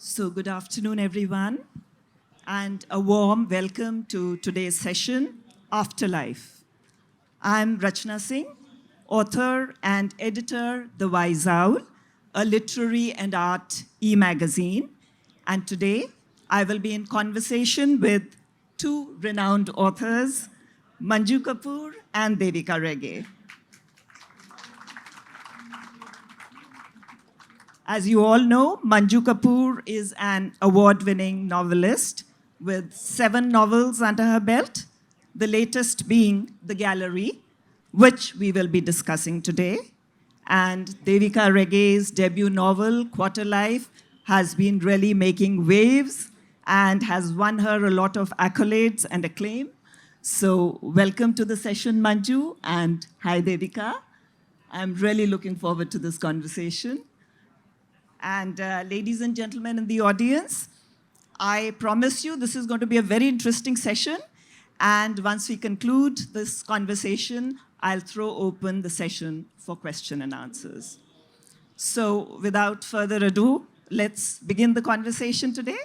So good afternoon, everyone, and a warm welcome to today's session, Afterlife. I'm Rachna Singh, author and editor, The Wise Owl, a literary and art e-magazine. And today, I will be in conversation with two renowned authors, Manju Kapur and Devika Rege. As you all know, Manju Kapur is an award-winning novelist with 7 novels under her belt, the latest being The Gallery, which we will be discussing today. And Devika Rege's debut novel, Quarterlife, has been really making waves and has won her a lot of accolades and acclaim. So welcome to the session, Manju, and hi, Devika. I'm really looking forward to this conversation. And ladies and gentlemen in the audience, I promise you this is going to be a very interesting session. And once we conclude this conversation, I'll throw open the session for question and answers. So without further ado, let's begin the conversation today.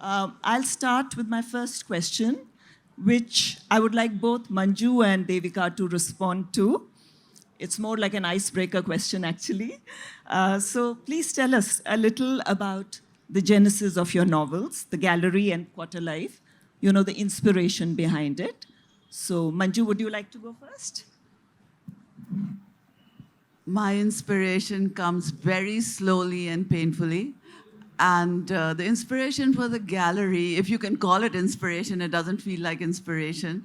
I'll start with my first question, which I would like both Manju and Devika to respond to. It's more like an icebreaker question, actually. So please tell us a little about the genesis of your novels, The Gallery and Quarterlife, the inspiration behind it. So Manju, would you like to go first? My inspiration comes very slowly and painfully. And the inspiration for The Gallery, if you can call it inspiration, it doesn't feel like inspiration,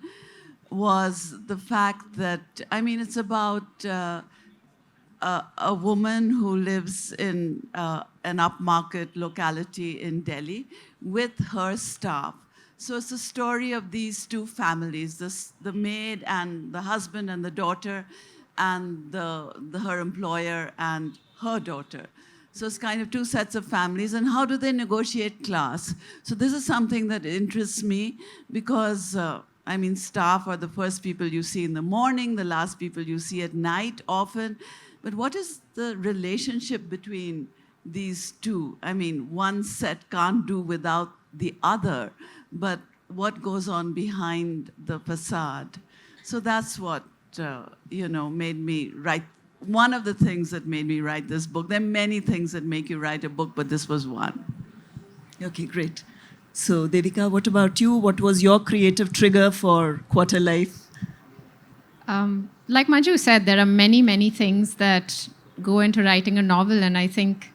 was the fact that, it's about a woman who lives in an upmarket locality in Delhi with her staff. So it's the story of these two families, the maid and the husband and the daughter, and her employer and her daughter. So it's kind of two sets of families, and how do they negotiate class? So this is something that interests me because staff are the first people you see in the morning, the last people you see at night often. But what is the relationship between these two? One set can't do without the other, but what goes on behind the facade? So that's what, made me write. One of the things that made me write this book. There are many things that make you write a book, but this was one. Okay, great. So, Devika, what about you? What was your creative trigger for Quarterlife? Like Manju said, there are many, many things that go into writing a novel, and I think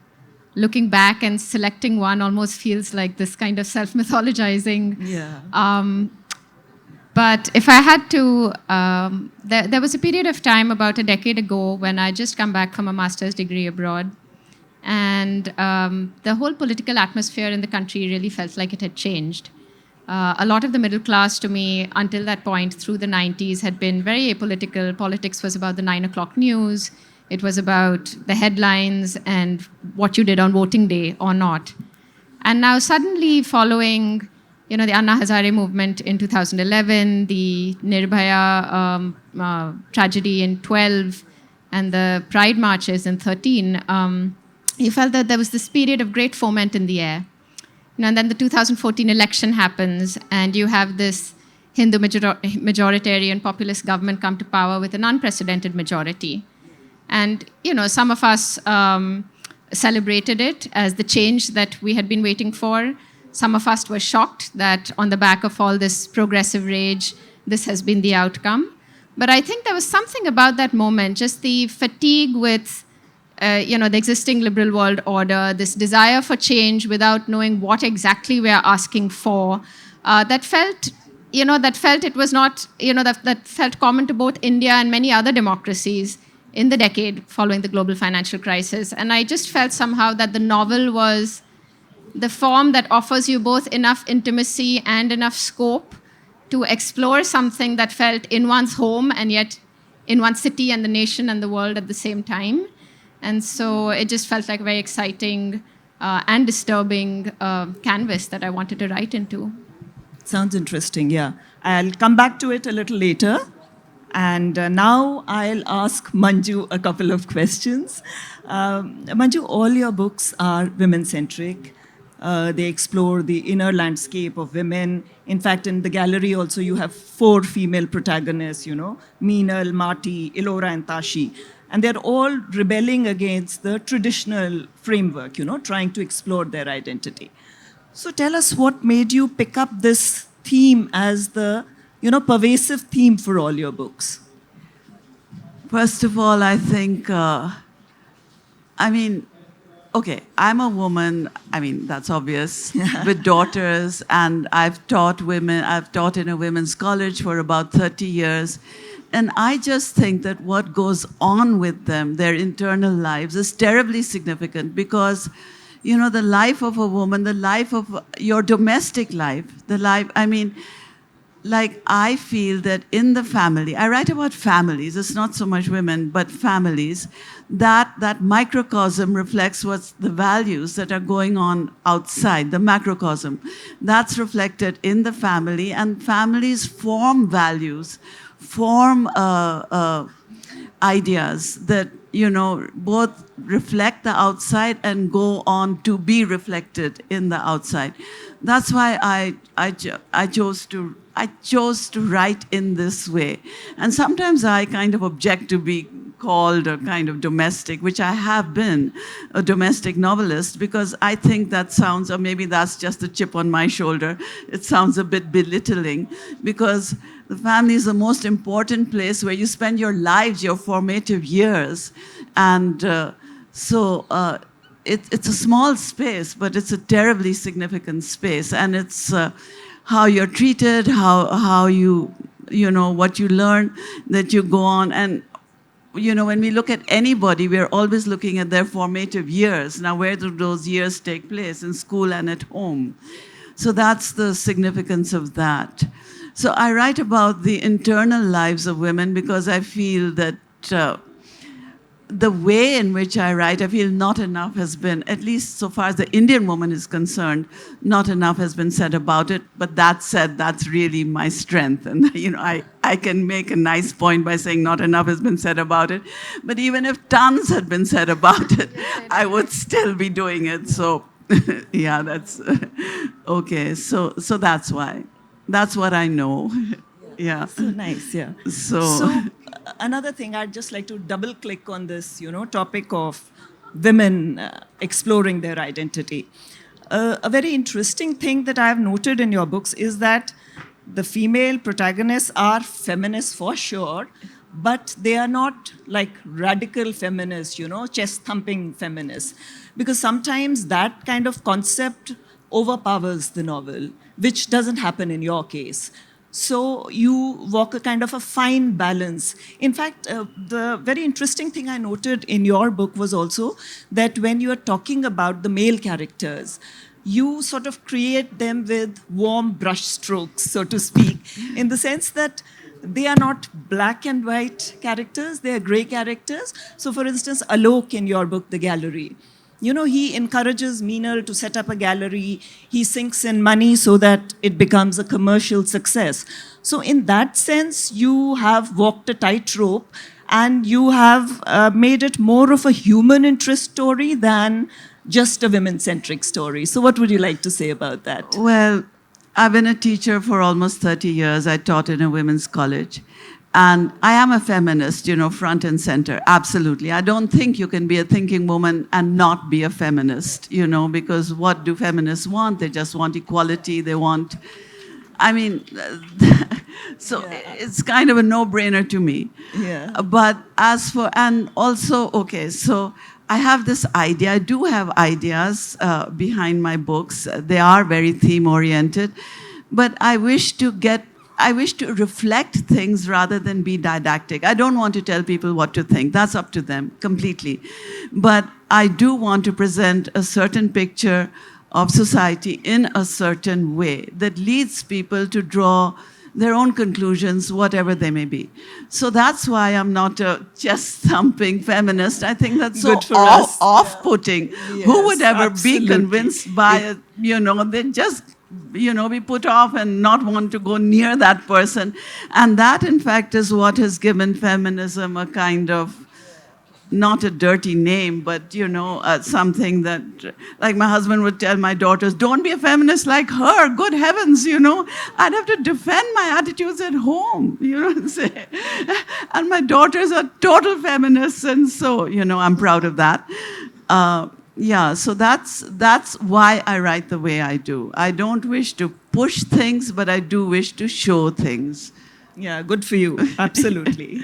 looking back and selecting one almost feels like this kind of self-mythologizing. Yeah. But if I had to, there was a period of time about a decade ago when I just come back from a master's degree abroad. And the whole political atmosphere in the country really felt like it had changed. A lot of the middle class to me, until that point, through the 90s, had been very apolitical. Politics was about the 9 o'clock news. It was about the headlines and what you did on voting day or not. And now suddenly following, the Anna Hazare movement in 2011, the Nirbhaya tragedy in 12, and the Pride marches in 13, you felt that there was this period of great foment in the air. And then the 2014 election happens, and you have this Hindu majoritarian populist government come to power with an unprecedented majority. And, some of us celebrated it as the change that we had been waiting for. Some of us were shocked that on the back of all this progressive rage, this has been the outcome. But I think there was something about that moment, just the fatigue with the existing liberal world order, this desire for change without knowing what exactly we are asking for, that felt it was not, that felt common to both India and many other democracies in the decade following the global financial crisis. And I just felt somehow that the novel was the form that offers you both enough intimacy and enough scope to explore something that felt in one's home and yet in one's city and the nation and the world at the same time. And so it just felt like a very exciting and disturbing canvas that I wanted to write into. Sounds interesting, yeah. I'll come back to it a little later. And now I'll ask Manju a couple of questions. Manju, all your books are women-centric. They explore the inner landscape of women. In fact, in the gallery also you have 4 female protagonists, Meenal, Marti, Ilora, and Tashi. And they're all rebelling against the traditional framework, trying to explore their identity. So tell us what made you pick up this theme as the, pervasive theme for all your books. First of all, I think, okay, I'm a woman, that's obvious, with daughters, and I've taught in a women's college for about 30 years. And I just think that what goes on with them, their internal lives, is terribly significant because, the life of a woman, the life of your domestic life, I feel that in the family, I write about families, it's not so much women, but families, that microcosm reflects what's the values that are going on outside, the macrocosm. That's reflected in the family, and families form values, form ideas that, both reflect the outside and go on to be reflected in the outside. That's why I chose to write in this way. And sometimes I kind of object to be called a kind of domestic, which I have been, a domestic novelist, because I think that sounds, or maybe that's just a chip on my shoulder, it sounds a bit belittling, because the family is the most important place where you spend your lives, your formative years. And it's a small space, but it's a terribly significant space. And it's how you're treated, how you, what you learn, that you go on. And, when we look at anybody, we're always looking at their formative years. Now, where do those years take place? In school and at home. So that's the significance of that. So I write about the internal lives of women because I feel that the way in which I write, I feel not enough has been, at least so far as the Indian woman is concerned, not enough has been said about it. But that said, that's really my strength. And, I can make a nice point by saying not enough has been said about it. But even if tons had been said about it, I would still be doing it. So, yeah, that's okay. So that's why. That's what I know. Yeah. So nice, yeah. So another thing, I'd just like to double click on this, topic of women exploring their identity. A very interesting thing that I have noted in your books is that the female protagonists are feminists for sure, but they are not like radical feminists, chest-thumping feminists. Because sometimes that kind of concept overpowers the novel, which doesn't happen in your case. So you walk a kind of a fine balance. In fact, the very interesting thing I noted in your book was also that when you are talking about the male characters, you sort of create them with warm brush strokes, so to speak, in the sense that they are not black and white characters, they are gray characters. So for instance, Alok in your book, The Gallery, he encourages Meenal to set up a gallery. He sinks in money so that it becomes a commercial success. So in that sense, you have walked a tightrope and you have made it more of a human interest story than just a women-centric story. So what would you like to say about that? Well, I've been a teacher for almost 30 years. I taught in a women's college. And I am a feminist, front and center, absolutely. I don't think you can be a thinking woman and not be a feminist, because what do feminists want? They just want equality. They want, so it's kind of a no-brainer to me. Yeah. But as for, and also, okay, so I have this idea. I do have ideas behind my books. They are very theme-oriented. But I wish to reflect things rather than be didactic. I don't want to tell people what to think. That's up to them completely. But I do want to present a certain picture of society in a certain way that leads people to draw their own conclusions, whatever they may be. So that's why I'm not a chest-thumping feminist. I think that's so Good for us. off-putting. Yes, Who would ever absolutely. be convinced by, they just be put off and not want to go near that person. And that, in fact, is what has given feminism a kind of, not a dirty name, but, something that, like my husband would tell my daughters, don't be a feminist like her. Good heavens, I'd have to defend my attitudes at home, say. And my daughters are total feminists, and so, I'm proud of that. Yeah, so that's why I write the way I do. I don't wish to push things, but I do wish to show things. Yeah, good for you. Absolutely.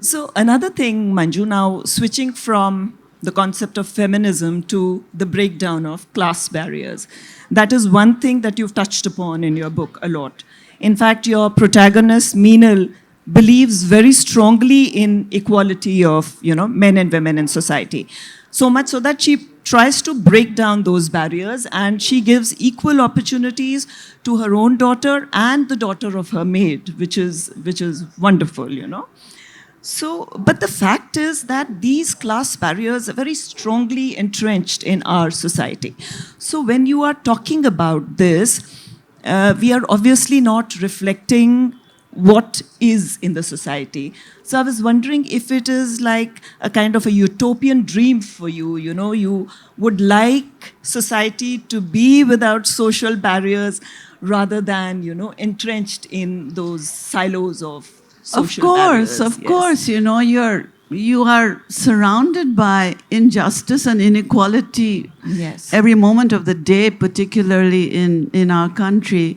So another thing, Manju, now switching from the concept of feminism to the breakdown of class barriers. That is one thing that you've touched upon in your book a lot. In fact, your protagonist, Meenal, believes very strongly in equality of, men and women in society. So much so that she tries to break down those barriers, and she gives equal opportunities to her own daughter and the daughter of her maid, which is wonderful, So, but the fact is that these class barriers are very strongly entrenched in our society. So when you are talking about this, we are obviously not reflecting what is in the society. So I was wondering if it is like a kind of a utopian dream for you, you would like society to be without social barriers rather than, entrenched in those silos of social barriers. Of course, you are surrounded by injustice and inequality every moment of the day, particularly in our country.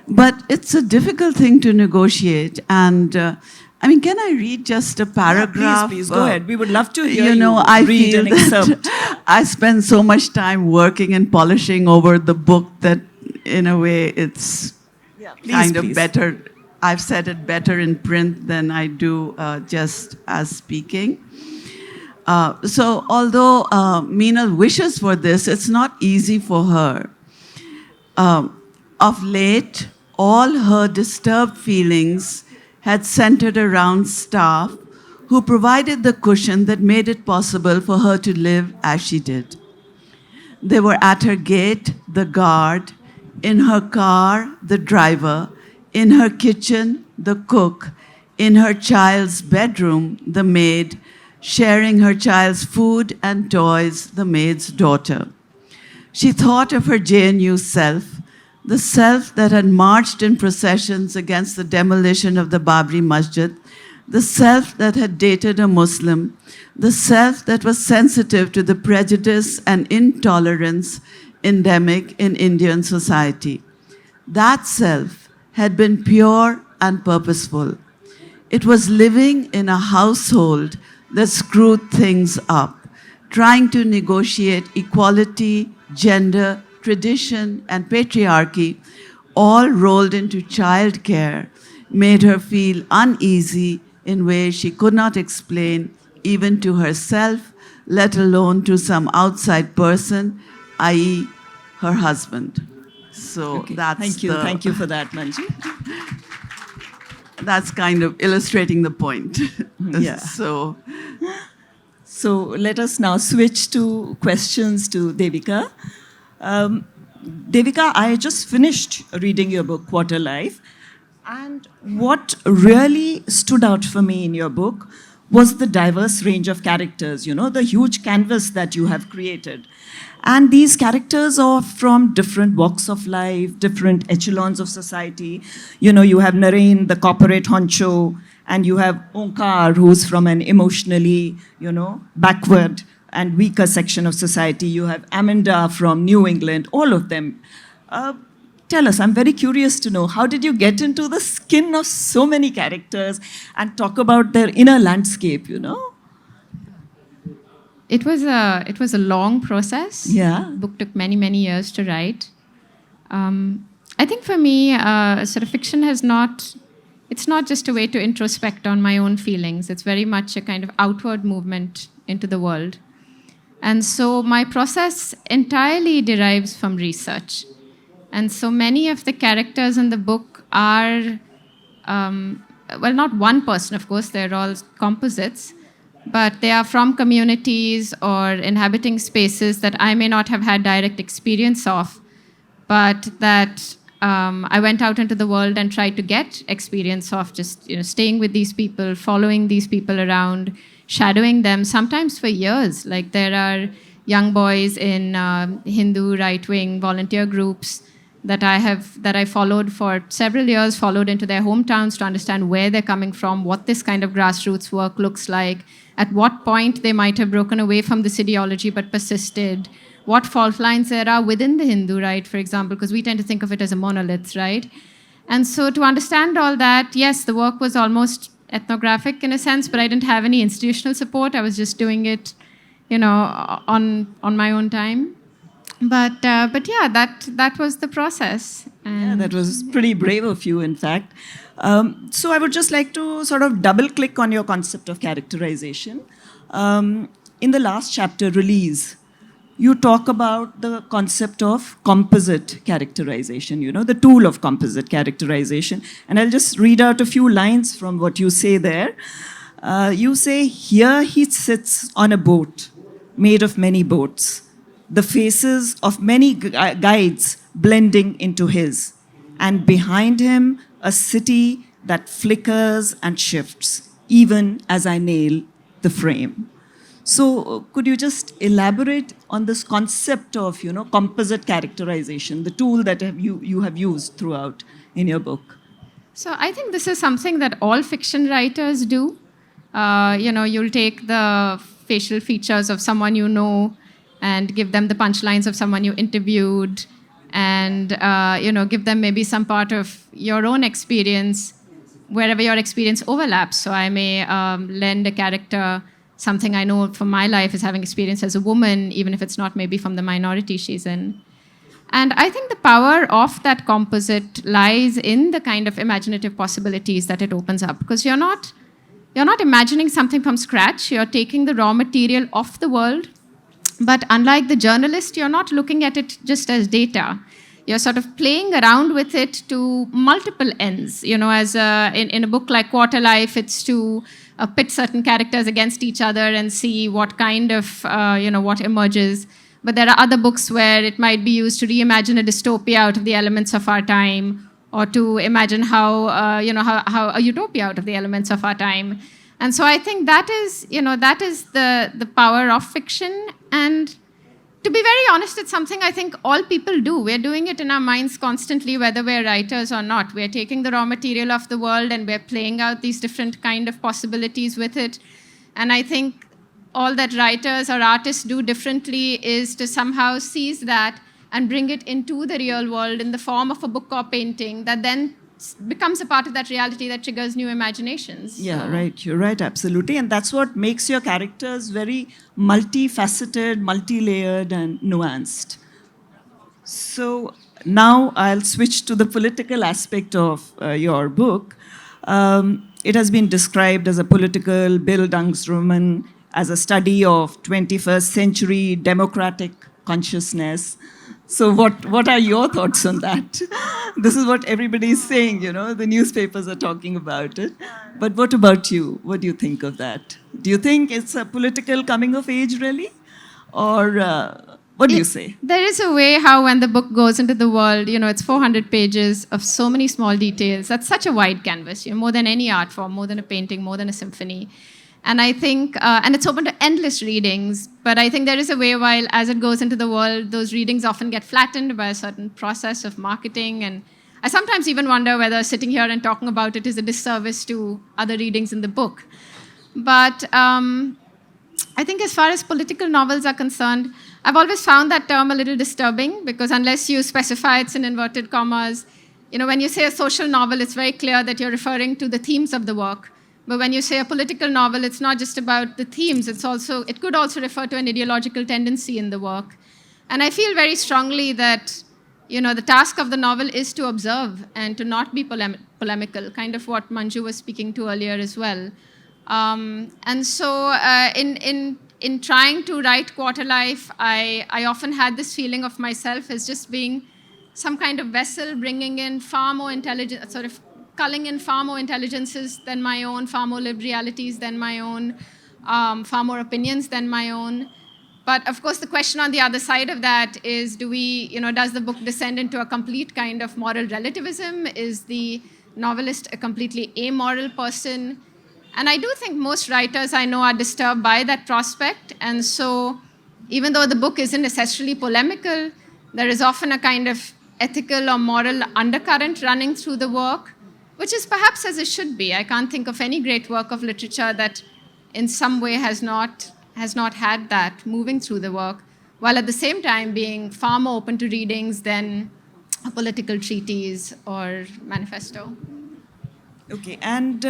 But it's a difficult thing to negotiate. And can I read just a paragraph? Yeah, please, go ahead. We would love to hear I read feel an excerpt. that I spend so much time working and polishing over the book that, in a way, it's kind of better. I've said it better in print than I do just as speaking. So although Meenal wishes for this, it's not easy for her. Of late, all her disturbed feelings had centered around staff who provided the cushion that made it possible for her to live as she did. They were at her gate, the guard, in her car, the driver, in her kitchen, the cook, in her child's bedroom, the maid, sharing her child's food and toys, the maid's daughter. She thought of her JNU self, the self that had marched in processions against the demolition of the Babri Masjid, the self that had dated a Muslim, the self that was sensitive to the prejudice and intolerance endemic in Indian society. That self had been pure and purposeful. It was living in a household that screwed things up, trying to negotiate equality, gender, tradition, and patriarchy, all rolled into childcare, made her feel uneasy in ways she could not explain even to herself, let alone to some outside person, i.e., her husband. So that's Thank you for that, Manju. That's kind of illustrating the point. Yeah. So let us now switch to questions to Devika. Devika, I just finished reading your book, Quarterlife, and what really stood out for me in your book was the diverse range of characters, the huge canvas that you have created. And these characters are from different walks of life, different echelons of society. You have Naren, the corporate honcho, and you have Onkar, who's from an emotionally, backward and weaker section of society. You have Amanda from New England, all of them. Tell us, I'm very curious to know, how did you get into the skin of so many characters and talk about their inner landscape, It was a long process. Yeah. The book took many, many years to write. I think for me, sort of fiction it's not just a way to introspect on my own feelings. It's very much a kind of outward movement into the world. And so my process entirely derives from research. And so many of the characters in the book are, not one person, of course, they're all composites, but they are from communities or inhabiting spaces that I may not have had direct experience of, but that I went out into the world and tried to get experience of just staying with these people, following these people around, shadowing them, sometimes for years. Like there are young boys in Hindu right-wing volunteer groups that I followed for several years, followed into their hometowns to understand where they're coming from, what this kind of grassroots work looks like, at what point they might have broken away from this ideology but persisted, what fault lines there are within the Hindu right, for example, because we tend to think of it as a monolith, right? And so to understand all that, yes, the work was almost ethnographic in a sense, but I didn't have any institutional support. I was just doing it, on my own time. But yeah, that was the process. Yeah, that was pretty brave of you, in fact. So I would just like to sort of double click on your concept of characterization. In the last chapter, Release, you talk about the concept of composite characterization, the tool of composite characterization. And I'll just read out a few lines from what you say there. You say, here he sits on a boat made of many boats, the faces of many guides blending into his, and behind him a city that flickers and shifts, even as I nail the frame. So could you just elaborate on this concept of, composite characterization, the tool that you have used throughout in your book? So I think this is something that all fiction writers do. You'll take the facial features of someone you know and give them the punchlines of someone you interviewed, and give them maybe some part of your own experience wherever your experience overlaps. So I may lend a character something I know from my life as having experience as a woman, even if it's not maybe from the minority she's in. And I think the power of that composite lies in the kind of imaginative possibilities that it opens up, because you're not imagining something from scratch. You're taking the raw material of the world. But unlike the journalist, you're not looking at it just as data. You're sort of playing around with it to multiple ends. As in a book like Quarterlife, it's to pit certain characters against each other and see what kind of, what emerges. But there are other books where it might be used to reimagine a dystopia out of the elements of our time, or to imagine how a utopia out of the elements of our time. And so I think that is the power of fiction. And to be very honest, it's something I think all people do. We're doing it in our minds constantly, whether we're writers or not. We're taking the raw material of the world and we're playing out these different kind of possibilities with it. And I think all that writers or artists do differently is to somehow seize that and bring it into the real world in the form of a book or painting that then becomes a part of that reality that triggers new imaginations. Yeah, right. You're right, absolutely. And that's what makes your characters very multifaceted, multi-layered, and nuanced. So now I'll switch to the political aspect of your book. It has been described as a political Bildungsroman, as a study of 21st century democratic consciousness. So what are your thoughts on that? This is what everybody is saying, the newspapers are talking about it. But what about you? What do you think of that? Do you think it's a political coming of age, really? Or what do you say? There is a way how when the book goes into the world, it's 400 pages of so many small details. That's such a wide canvas, more than any art form, more than a painting, more than a symphony. And I think, and it's open to endless readings, but I think there is a way while as it goes into the world, those readings often get flattened by a certain process of marketing. And I sometimes even wonder whether sitting here and talking about it is a disservice to other readings in the book. But I think as far as political novels are concerned, I've always found that term a little disturbing, because unless you specify it's in inverted commas, when you say a social novel, it's very clear that you're referring to the themes of the work. But when you say a political novel, it's not just about the themes. It could also refer to an ideological tendency in the work. And I feel very strongly that, the task of the novel is to observe and to not be polemical, kind of what Manju was speaking to earlier as well. And so in trying to write Quarterlife, I often had this feeling of myself as just being some kind of vessel bringing in far more intelligent, sort of culling in far more intelligences than my own, far more lived realities than my own, far more opinions than my own. But of course, the question on the other side of that is, does the book descend into a complete kind of moral relativism? Is the novelist a completely amoral person? And I do think most writers I know are disturbed by that prospect. And so, even though the book isn't necessarily polemical, there is often a kind of ethical or moral undercurrent running through the work, which is perhaps as it should be. I can't think of any great work of literature that in some way has not had that moving through the work, while at the same time being far more open to readings than a political treatise or manifesto. Okay, and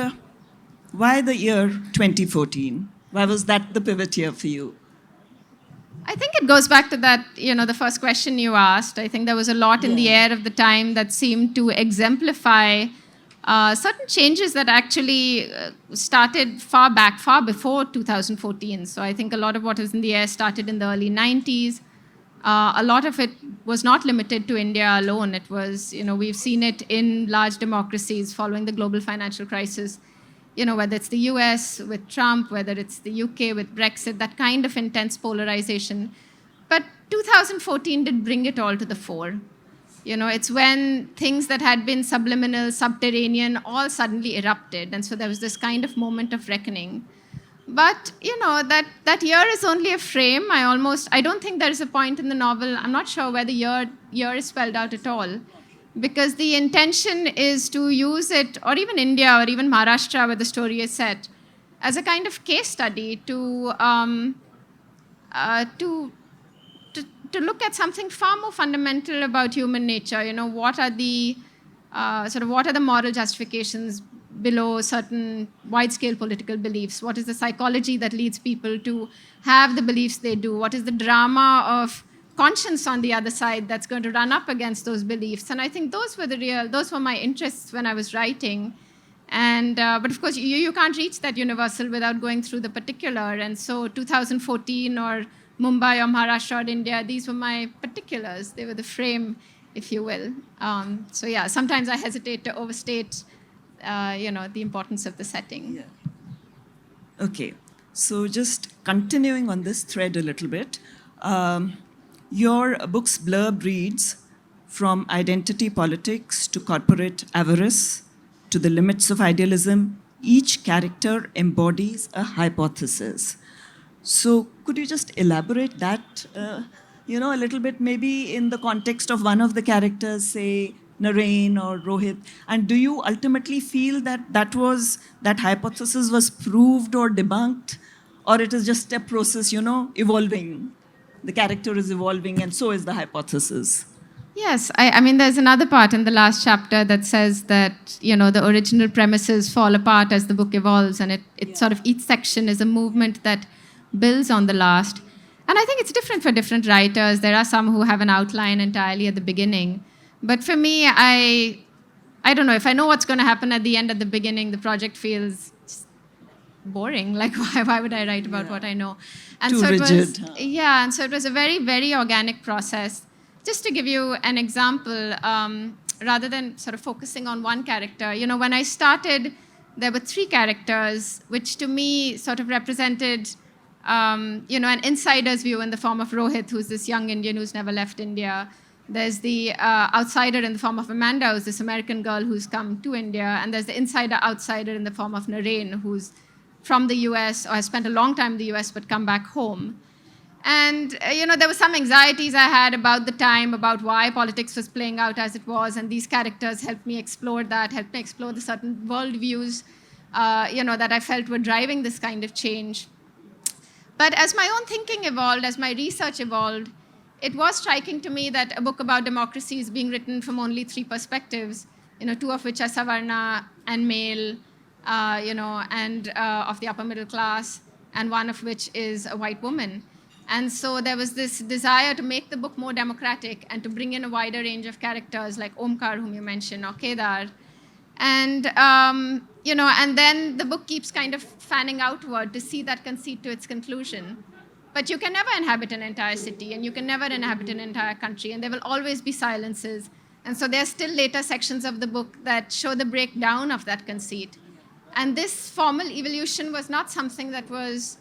why the year 2014? Why was that the pivot year for you? I think it goes back to that, the first question you asked. I think there was a lot in the air of the time that seemed to exemplify certain changes that actually started far before 2014. So I think a lot of what is in the air started in the early 90s. A lot of it was not limited to India alone. It was, we've seen it in large democracies following the global financial crisis. Whether it's the US with Trump, whether it's the UK with Brexit, that kind of intense polarization. But 2014 did bring it all to the fore. It's when things that had been subliminal, subterranean, all suddenly erupted. And so there was this kind of moment of reckoning. But, that year is only a frame. I don't think there is a point in the novel. I'm not sure where the year is spelled out at all. Because the intention is to use it, or even India, or even Maharashtra, where the story is set, as a kind of case study to look at something far more fundamental about human nature. What are the moral justifications below certain wide-scale political beliefs? What is the psychology that leads people to have the beliefs they do? What is the drama of conscience on the other side that's going to run up against those beliefs? And I think those were my interests when I was writing. And but of course, you can't reach that universal without going through the particular. And so 2014 or Mumbai or Maharashtra or India, these were my particulars. They were the frame, if you will. So yeah, sometimes I hesitate to overstate, the importance of the setting. Yeah. Okay, so just continuing on this thread a little bit. Your book's blurb reads, "From identity politics to corporate avarice to the limits of idealism, each character embodies a hypothesis." So could you just elaborate that, a little bit, maybe in the context of one of the characters, say Narain or Rohit? And do you ultimately feel that that hypothesis was proved or debunked, or it is just a process, evolving? The character is evolving, and so is the hypothesis. Yes, I mean, there's another part in the last chapter that says that, the original premises fall apart as the book evolves, and it sort of, each section is a movement that builds on the last. And I think it's different for different writers. There are some who have an outline entirely at the beginning. But for me, I don't know, if I know what's going to happen at the end at the beginning, the project feels boring. Like, why would I write about what I know? And Too so it rigid. was, yeah, and so it was a very, very organic process. Just to give you an example, rather than sort of focusing on one character, when I started, there were 3 characters, which to me sort of represented, an insider's view in the form of Rohit, who's this young Indian who's never left India. There's the outsider in the form of Amanda, who's this American girl who's come to India. And there's the insider-outsider in the form of Narain, who's from the US or has spent a long time in the US but come back home. And, there were some anxieties I had about the time, about why politics was playing out as it was. And these characters helped me explore that, helped me explore the certain worldviews, that I felt were driving this kind of change. But as my own thinking evolved, as my research evolved, it was striking to me that a book about democracy is being written from only 3 perspectives, 2 of which are Savarna and male, and of the upper middle class, and 1 of which is a white woman. And so there was this desire to make the book more democratic and to bring in a wider range of characters like Omkar, whom you mentioned, or Kedar. And, and then the book keeps kind of fanning outward to see that conceit to its conclusion. But you can never inhabit an entire city, and you can never inhabit an entire country, and there will always be silences. And so there are still later sections of the book that show the breakdown of that conceit. And this formal evolution was not something that was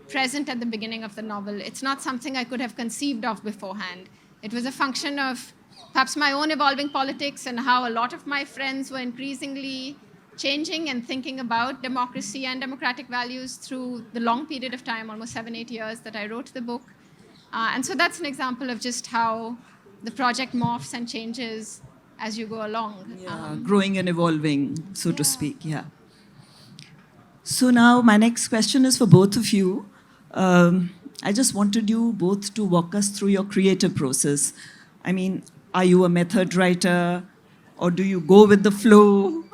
present at the beginning of the novel. It's not something I could have conceived of beforehand. It was a function of perhaps my own evolving politics and how a lot of my friends were increasingly changing and thinking about democracy and democratic values through the long period of time, almost 7, 8 years that I wrote the book. And so that's an example of just how the project morphs and changes as you go along. Yeah, growing and evolving, so to speak, yeah. So now my next question is for both of you. I just wanted you both to walk us through your creative process. I mean, are you a method writer, or do you go with the flow?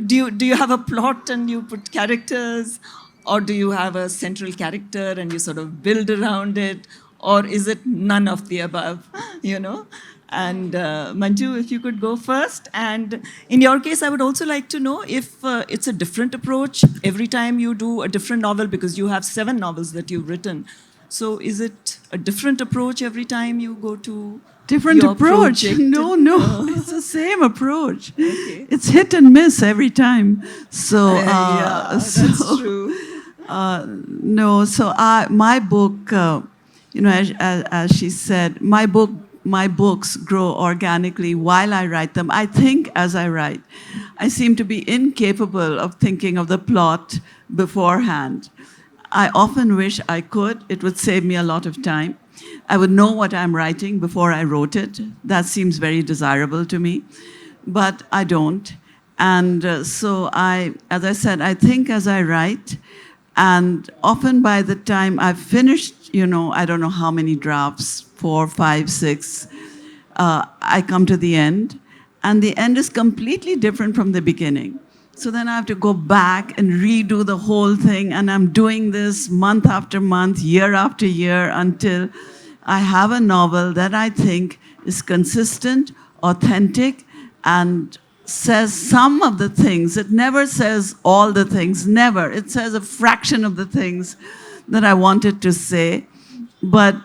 Do you have a plot and you put characters, or do you have a central character and you sort of build around it, or is it none of the above? You know. And Manju, if you could go first. And in your case, I would also like to know if it's a different approach every time you do a different novel, because you have 7 novels that you've written. So is it a different approach every time you go to Different your approach? project? No, it's the same approach. Okay. It's hit and miss every time. So, Yeah, that's true. No, so my book, as she said, my books grow organically while I write them. I think as I write. I seem to be incapable of thinking of the plot beforehand. I often wish I could. It would save me a lot of time. I would know what I'm writing before I wrote it. That seems very desirable to me, but I don't. And so as I said, I think as I write, and often by the time I've finished, I don't know how many drafts, 4, 5, 6, I come to the end, and the end is completely different from the beginning. So then I have to go back and redo the whole thing, and I'm doing this month after month, year after year, until I have a novel that I think is consistent, authentic, and says some of the things. It never says all the things, never. It says a fraction of the things that I wanted to say. But,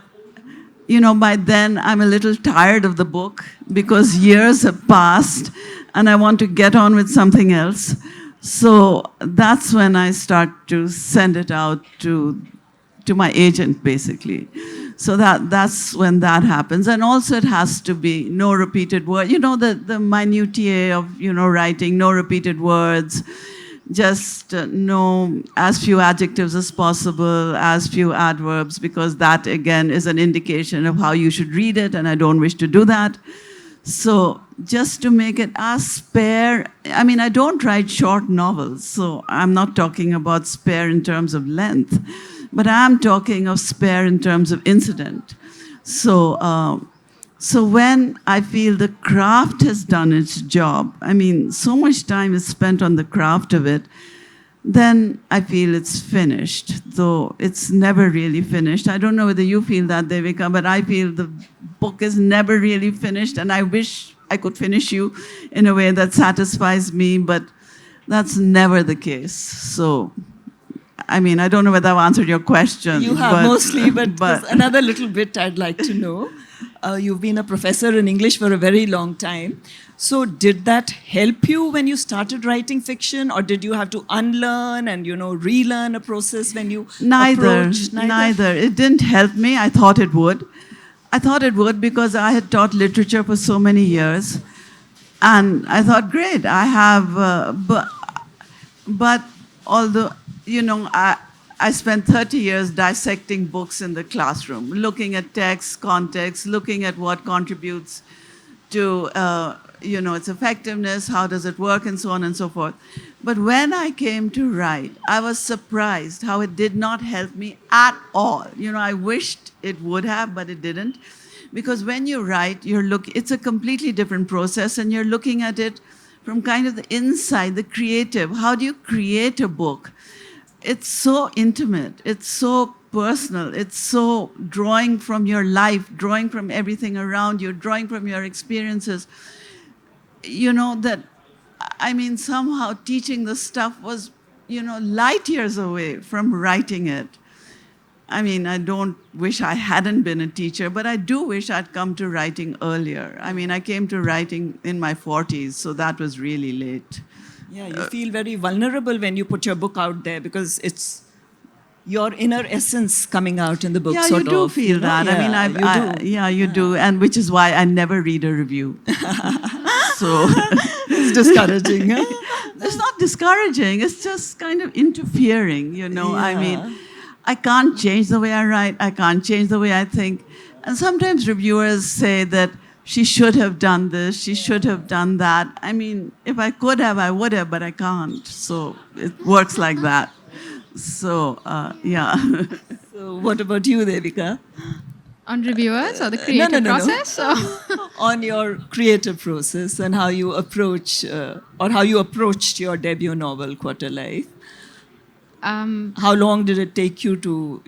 by then I'm a little tired of the book because years have passed and I want to get on with something else. So that's when I start to send it out to my agent, basically. So that's when that happens. And also it has to be no repeated word. The minutiae of, writing, no repeated words, just no, as few adjectives as possible, as few adverbs, because that, again, is an indication of how you should read it, and I don't wish to do that. So just to make it as spare, I don't write short novels, so I'm not talking about spare in terms of length, but I'm talking of spare in terms of incident. So when I feel the craft has done its job, so much time is spent on the craft of it, then I feel it's finished, though it's never really finished. I don't know whether you feel that, Devika, but I feel the book is never really finished, and I wish I could finish you in a way that satisfies me, but that's never the case. So, I don't know whether I've answered your question. You have mostly, but there's another little bit I'd like to know. You've been a professor in English for a very long time. So did that help you when you started writing fiction, or did you have to unlearn and, relearn a process when you approached? Neither. It didn't help me. I thought it would. I thought it would because I had taught literature for so many years. And I thought, great, I have, but although, I spent 30 years dissecting books in the classroom, looking at text, context, looking at what contributes to, its effectiveness, how does it work, and so on and so forth. But when I came to write, I was surprised how it did not help me at all. I wished it would have, but it didn't. Because when you write, it's a completely different process, and you're looking at it from kind of the inside, the creative. How do you create a book? It's so intimate, it's so personal, it's so drawing from your life, drawing from everything around you, drawing from your experiences. That, somehow teaching the stuff was, light years away from writing it. I don't wish I hadn't been a teacher, but I do wish I'd come to writing earlier. I came to writing in my 40s, so that was really late. Yeah, you feel very vulnerable when you put your book out there because it's your inner essence coming out in the book, Yeah, sort you do of. feel that. Yeah, I mean, you do, and which is why I never read a review. So It's discouraging, huh? it's not discouraging. It's just kind of interfering, I mean, I can't change the way I write. I can't change the way I think. And sometimes reviewers say that she should have done this, she should have done that. I mean, if I could have, I would have, but I can't. So it works like that. So, yeah. So what about you, Devika? On reviewers or the No, creative no. process? Or On your creative process and how you approach, or how you approached your debut novel, Quarterlife. How long did it take you to,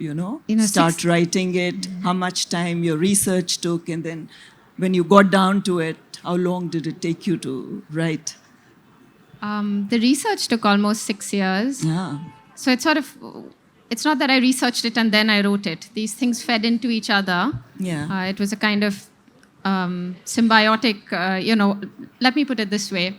start writing it? How much time your research took? And then when you got down to it, how long did it take you to write? The research took almost 6 years. Yeah. So it's not that I researched it and then I wrote it. These things fed into each other. Yeah. It was a kind of symbiotic, let me put it this way.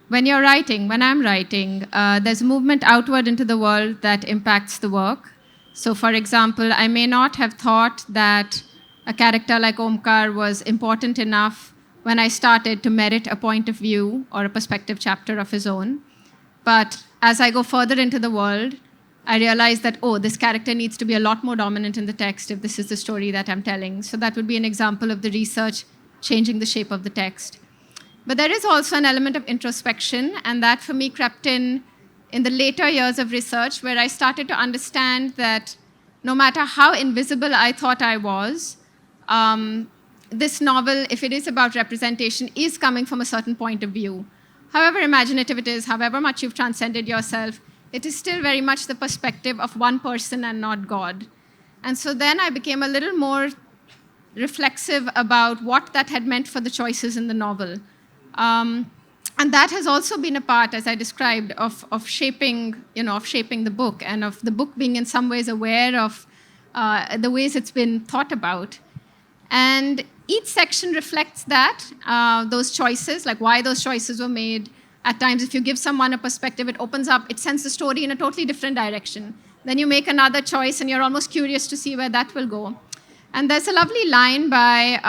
When I'm writing, there's a movement outward into the world that impacts the work. So, for example, I may not have thought that a character like Omkar was important enough when I started to merit a point of view or a perspective chapter of his own. But as I go further into the world, I realize that, this character needs to be a lot more dominant in the text if this is the story that I'm telling. So that would be an example of the research changing the shape of the text. But there is also an element of introspection, and that for me crept in the later years of research, where I started to understand that no matter how invisible I thought I was, this novel, if it is about representation, is coming from a certain point of view. However imaginative it is, however much you've transcended yourself, it is still very much the perspective of one person and not God. And so then I became a little more reflexive about what that had meant for the choices in the novel. And that has also been a part, as I described, of shaping the book, and of the book being in some ways aware of the ways it's been thought about. And each section reflects that, those choices, like why those choices were made. At times, if you give someone a perspective, it opens up, it sends the story in a totally different direction. Then you make another choice, and you're almost curious to see where that will go. And there's a lovely line by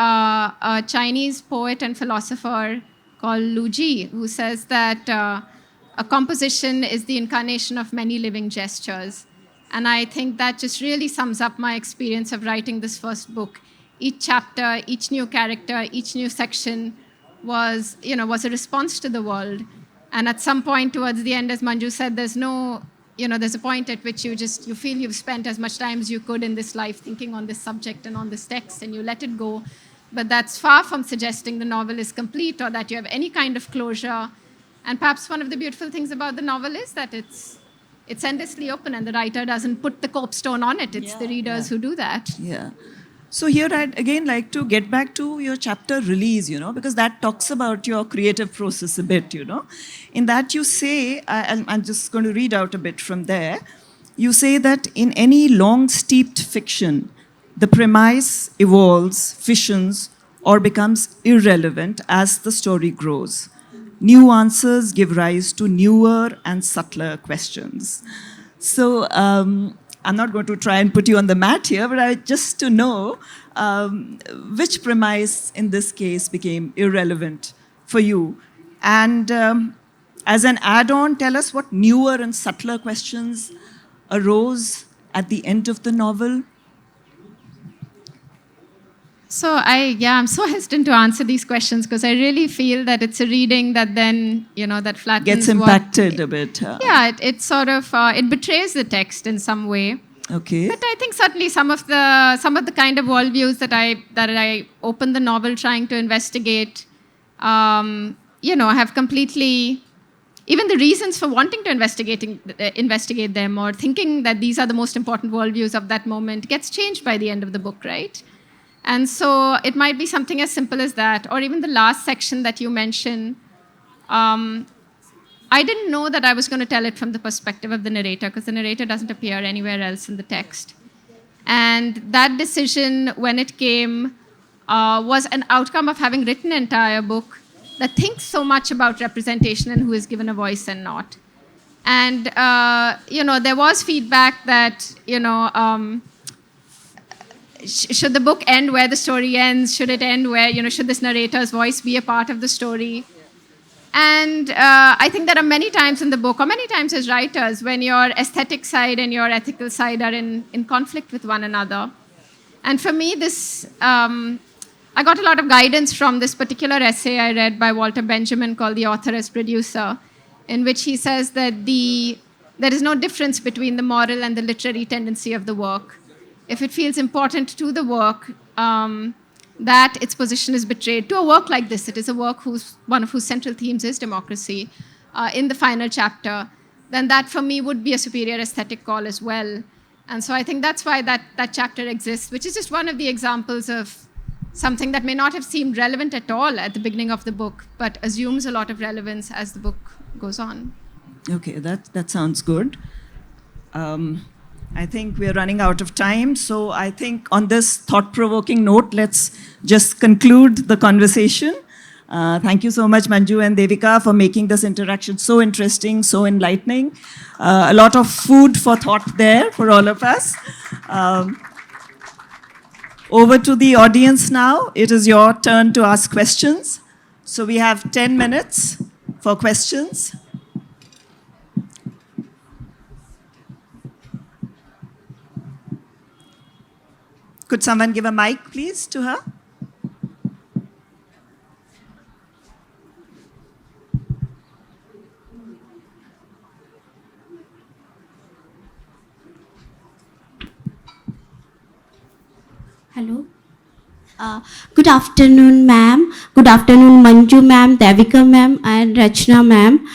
a Chinese poet and philosopher called Lu Ji, who says that a composition is the incarnation of many living gestures. And I think that just really sums up my experience of writing this first book. Each chapter, each new character, each new section was a response to the world. And at some point towards the end, as Manju said, there's a point at which you feel you've spent as much time as you could in this life thinking on this subject and on this text, and you let it go. But that's far from suggesting the novel is complete or that you have any kind of closure. And perhaps one of the beautiful things about the novel is that it's endlessly open, and the writer doesn't put the copestone on it. It's the readers who do that. Yeah. So here I'd again like to get back to your chapter Release, because that talks about your creative process a bit, In that you say, I'm just going to read out a bit from there. You say that in any long steeped fiction, the premise evolves, fissions, or becomes irrelevant as the story grows. New answers give rise to newer and subtler questions. So I'm not going to try and put you on the mat here, but just to know which premise in this case became irrelevant for you. And as an add-on, tell us what newer and subtler questions arose at the end of the novel. So I'm so hesitant to answer these questions because I really feel that it's a reading that then, that flattens. Gets impacted a bit. Yeah, it sort of, it betrays the text in some way. Okay. But I think certainly some of the kind of worldviews that I opened the novel trying to investigate, have completely, even the reasons for wanting to investigate them or thinking that these are the most important worldviews of that moment gets changed by the end of the book, right? And so it might be something as simple as that, or even the last section that you mentioned. I didn't know that I was going to tell it from the perspective of the narrator, because the narrator doesn't appear anywhere else in the text. And that decision, when it came, was an outcome of having written an entire book that thinks so much about representation and who is given a voice and not. And, there was feedback that, should the book end where the story ends? Should it end where, should this narrator's voice be a part of the story? And I think there are many times in the book, or many times as writers, when your aesthetic side and your ethical side are in conflict with one another. And for me, I got a lot of guidance from this particular essay I read by Walter Benjamin called The Author as Producer, in which he says that there is no difference between the moral and the literary tendency of the work. If it feels important to the work that its position is betrayed, to a work like this, it is a work one of whose central themes is democracy, in the final chapter, then that for me would be a superior aesthetic call as well. And so I think that's why that chapter exists, which is just one of the examples of something that may not have seemed relevant at all at the beginning of the book, but assumes a lot of relevance as the book goes on. Okay, that sounds good. I think we're running out of time, so I think on this thought-provoking note, let's just conclude the conversation. Thank you so much, Manju and Devika, for making this interaction so interesting, so enlightening. A lot of food for thought there for all of us. Over to the audience now. It is your turn to ask questions. So we have 10 minutes for questions. Could someone give a mic, please, to her? Hello. Good afternoon, ma'am. Good afternoon, Manju ma'am, Devika ma'am, and Rachna ma'am.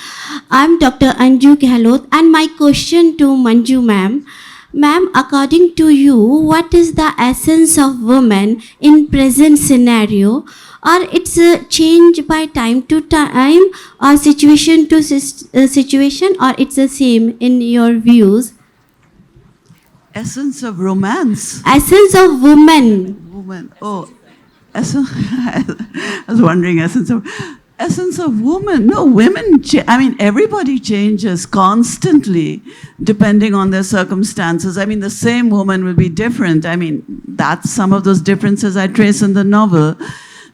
I'm Dr. Anju Gehlot, and my question to Manju ma'am. Ma'am, according to you, what is the essence of woman in present scenario? Or it's a change by time to time, or situation to situation, or it's the same in your views? Essence of romance. Essence of woman. Woman. Oh, essence. I was wondering essence of woman. No, women. Everybody changes constantly, depending on their circumstances. The same woman will be different. That's some of those differences I trace in the novel,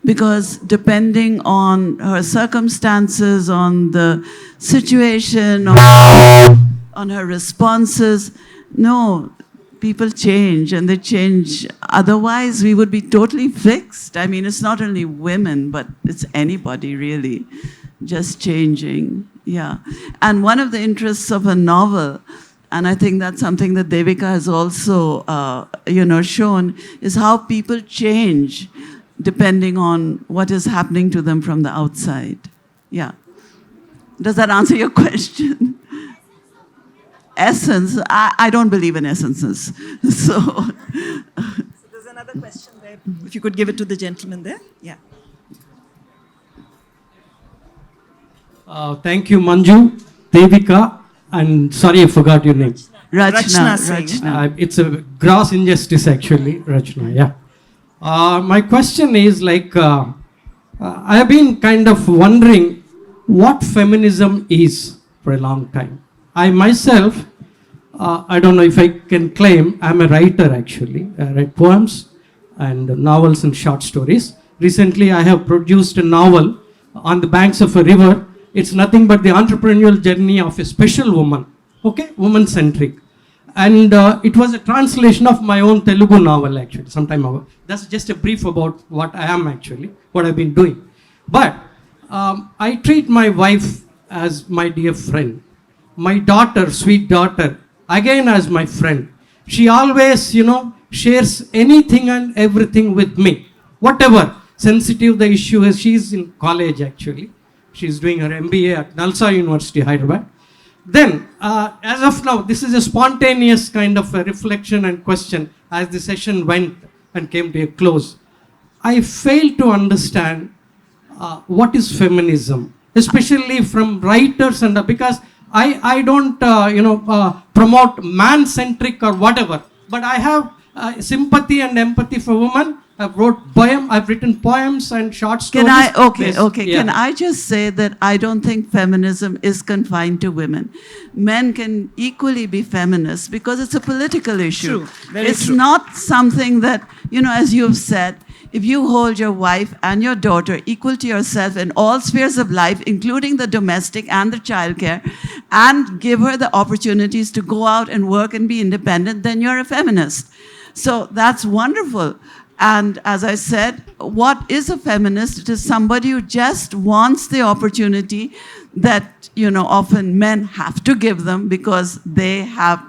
because depending on her circumstances, on the situation, on her responses, no. People change, and they change. Otherwise, we would be totally fixed. It's not only women, but it's anybody, really, just changing. Yeah. And one of the interests of a novel, and I think that's something that Devika has also, shown, is how people change depending on what is happening to them from the outside. Yeah. Does that answer your question? Essence, I don't believe in essences. So there's another question there. If you could give it to the gentleman there. Yeah. Thank you, Manju, Devika, and sorry I forgot your name. Rachna Singh. It's a gross injustice, actually, Rachna, yeah. My question is I have been kind of wondering what feminism is for a long time. I myself, I don't know if I can claim, I'm a writer actually. I write poems and novels and short stories. Recently, I have produced a novel on the banks of a river. It's nothing but the entrepreneurial journey of a special woman, okay, woman-centric. And it was a translation of my own Telugu novel actually, some time ago. That's just a brief about what I am actually, what I've been doing. But I treat my wife as my dear friend. My daughter, sweet daughter, again as my friend. She always, shares anything and everything with me. Whatever sensitive the issue is, she's in college actually. She's doing her MBA at Nalsa University, Hyderabad. Then, as of now, this is a spontaneous kind of a reflection and question as the session went and came to a close. I fail to understand what is feminism, especially from writers, and because I don't, promote man-centric or whatever, but I have sympathy and empathy for women, I've written poems and short stories. Can I just say that I don't think feminism is confined to women. Men can equally be feminists because it's a political issue. True. Very it's true. not something that, as you've said, if you hold your wife and your daughter equal to yourself in all spheres of life, including the domestic and the childcare, and give her the opportunities to go out and work and be independent, then you're a feminist. So that's wonderful. And as I said, what is a feminist? It is somebody who just wants the opportunity that, often men have to give them because they have,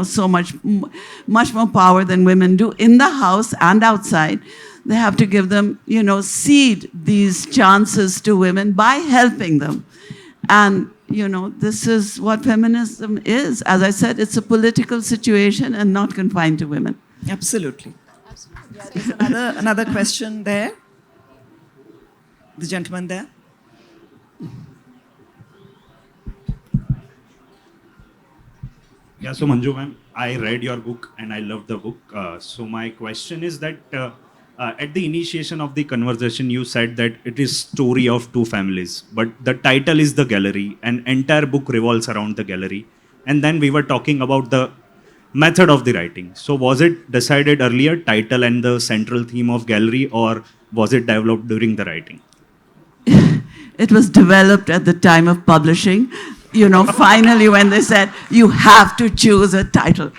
so much more power than women do in the house and outside. They have to give them, cede these chances to women by helping them. And, this is what feminism is. As I said, it's a political situation and not confined to women. Absolutely. There's another question there. The gentleman there. Yeah, so Manju ma'am, I read your book and I loved the book. So my question is that at the initiation of the conversation, you said that it is story of two families, but the title is The Gallery and entire book revolves around the gallery. And then we were talking about the method of the writing. So was it decided earlier, title and the central theme of gallery, or was it developed during the writing? It was developed at the time of publishing. Finally, when they said, you have to choose a title.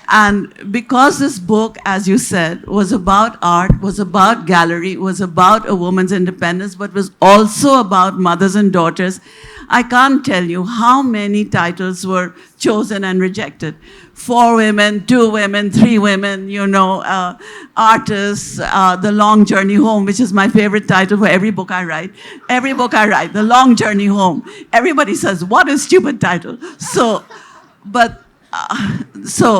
And because this book, as you said, was about art, was about gallery, was about a woman's independence, but was also about mothers and daughters, I can't tell you how many titles were chosen and rejected. 4 women, 2 women, 3 women, artists, The Long Journey Home, which is my favorite title for every book I write. Every book I write, The Long Journey Home. Everybody says, what a stupid title. So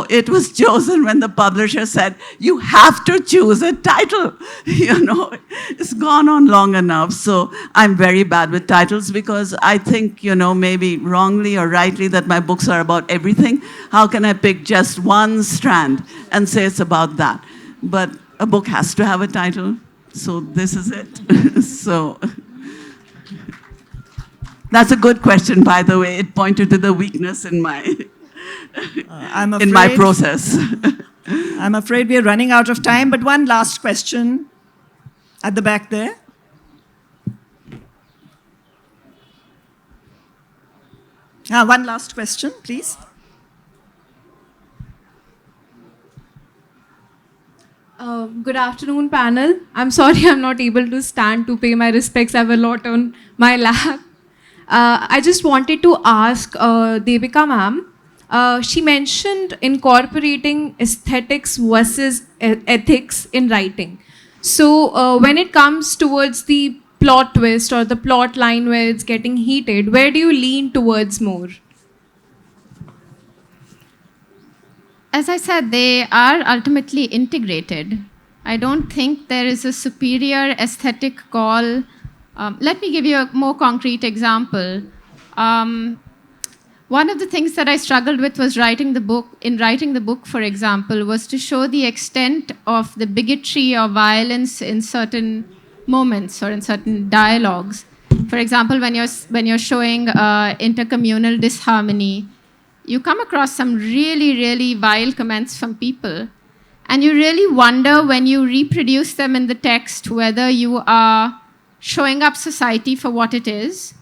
it was chosen when the publisher said, you have to choose a title. It's gone on long enough. So I'm very bad with titles because I think, maybe wrongly or rightly that my books are about everything. How can I pick just one strand and say it's about that? But a book has to have a title. So this is it. So that's a good question, by the way. It pointed to the weakness in my... in my process. I'm afraid we are running out of time, but one last question at the back there. One last question, please. Good afternoon, panel. I'm sorry I'm not able to stand to pay my respects. I have a lot on my lap. I just wanted to ask Devika ma'am. She mentioned incorporating aesthetics versus ethics in writing. So when it comes towards the plot twist or the plot line where it's getting heated, where do you lean towards more? As I said, they are ultimately integrated. I don't think there is a superior aesthetic call. Let me give you a more concrete example. One of the things that I struggled with was writing the book, for example, was to show the extent of the bigotry or violence in certain moments or in certain dialogues. For example, when you're showing intercommunal disharmony, you come across some really, really vile comments from people. And you really wonder when you reproduce them in the text whether you are showing up society for what it is,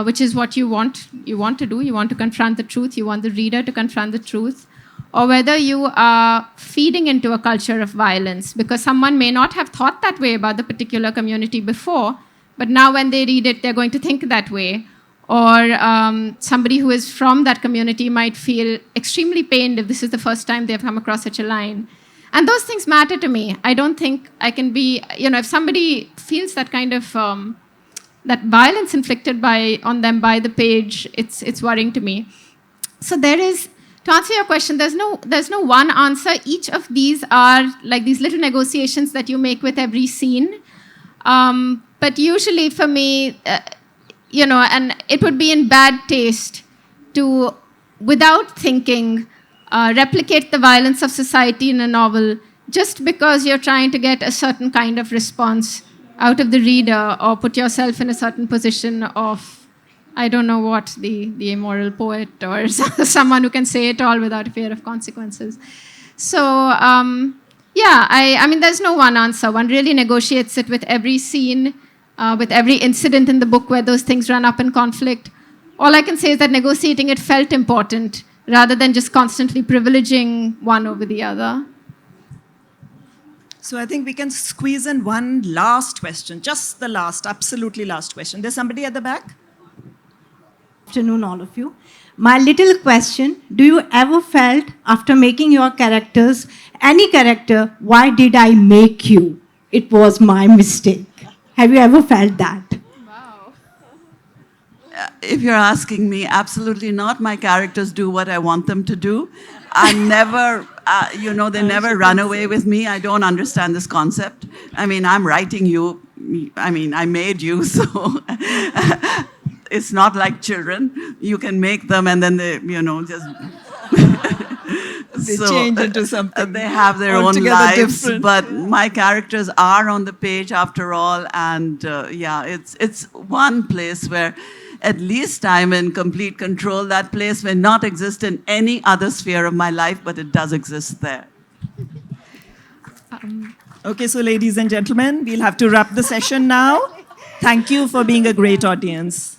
which is what you want to do. You want to confront the truth. You want the reader to confront the truth. Or whether you are feeding into a culture of violence because someone may not have thought that way about the particular community before, but now when they read it, they're going to think that way. Or somebody who is from that community might feel extremely pained if this is the first time they've come across such a line. And those things matter to me. I don't think I can be, if somebody feels that kind of, that violence inflicted on them by the page, it's worrying to me. So there is, to answer your question, there's no one answer. Each of these are like these little negotiations that you make with every scene. But usually for me, and it would be in bad taste to, without thinking, replicate the violence of society in a novel just because you're trying to get a certain kind of response out of the reader or put yourself in a certain position of, I don't know what, the immoral poet or someone who can say it all without fear of consequences. So, yeah, I mean, there's no one answer. One really negotiates it with every scene, with every incident in the book where those things run up in conflict. All I can say is that negotiating it felt important rather than just constantly privileging one over the other. So I think we can squeeze in one last question, just the last, absolutely last question. There's somebody at the back? Afternoon, all of you. My little question, do you ever felt after making your characters, any character, why did I make you? It was my mistake. Have you ever felt that? If you're asking me, absolutely not. My characters do what I want them to do. I never, they never run away with me. I don't understand this concept. I mean, I'm writing you. I mean, I made you, so it's not like children. You can make them and then they, just... They change into something. They have their own lives, different. But my characters are on the page after all. And it's one place where at least I'm in complete control. That place may not exist in any other sphere of my life, but it does exist there. Okay, so ladies and gentlemen, we'll have to wrap the session now. Thank you for being a great audience.